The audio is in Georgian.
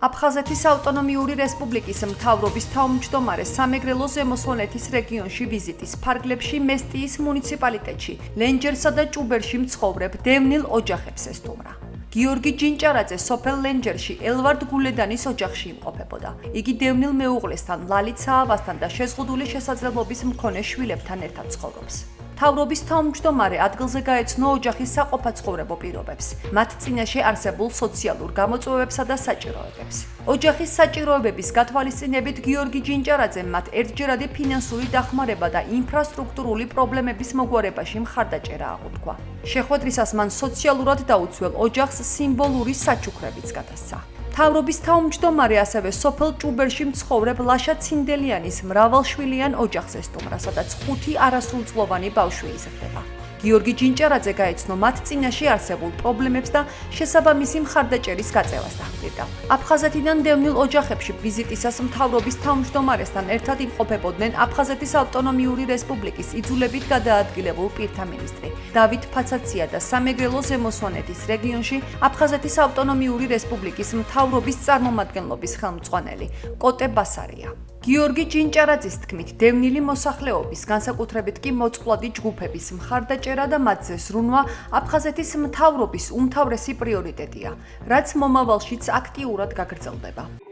აფხაზეთის ავტონომიური რესპუბლიკის მთავრობის თავმჯდომარე სამეგრელო ზემო სვანეთის რეგიონში ვიზიტის ფარგლებში მესტიის მუნიციპალიტეტში, ლენჯერსა და ჭუბერში მცხოვრებ დევნილ ოჯახებს ესტუმრა. გიორგი ჯინჭარაძე სოფელ ლენჯერში ელვარდ გულედანის ოჯახში იმყოფებოდა. იგი დევნილ მეუღლესთან, ლალით საავასთან და შეზღუდული შესაძლებლობის მქონე შვილებთან ერთად ცხოვრობს. მთავრობის თავმჯდომარე ადგილზე გაეცნო ოჯახის საყოფაცხოვრებო პირობებს, მათ წინაშე არსებულ სოციალურ გამოწვევებსა და საჭიროებებს. ოჯახის საჭიროებების გათვალისწინებით გიორგი ჯინჭარაძემ მათ ერთჯერადი ფინანსური დახმარება და ინფრასტრუქტურული პრობლემების მოგვარებაში მხარდაჭერა აღუთქვა. შეხვედრისას მან სოციალურად დაუცველ ოჯახს სიმბოლური საჩუქრებიც გადასცა. მთავრობის თავმჯდომარე ასევე სოფელ ჭუბერში მცხოვრებ ლაშა ცინდელიანის მრავალშვილიან ოჯახს ესტუმრა, სადაც 5 არასრულწლოვანი ბავშვი იზრდება. გიორგი ჯინჭარაძე გაეცნო მათ წინაშე არსებულ პრობლემებს და შესაბამისი მხარდაჭერის გაწევას დაჰყვირდა. აფხაზეთიდან დევნილ ოჯახებში ვიზიტისას მთავრობის თავმჯდომარესთან ერთად იმყოფებოდნენ აფხაზეთის ავტონომიური რესპუბლიკის იძულებით გადაადგილებულ პირთა მინისტრი დავით ფაცაცია და სამეგრელო ზემო სვანეთის რეგიონში აფხაზეთის ავტონომიური რესპუბლიკის მთავრობის წარმომადგენლობის ხელმძღვანელი კოტე ბასარია. გიორგი ჯინჭარაძის თქმით, დევნილი მოსახლეობის, განსაკუთრებით კი მოწყვლადი ჯგუფების მხარდაჭერა და მათზე ზრუნვა აფხაზეთის მთავრობის უმთავრესი პრიორიტეტია, რაც მომავალშიც აქტიურად გაგრძელდება.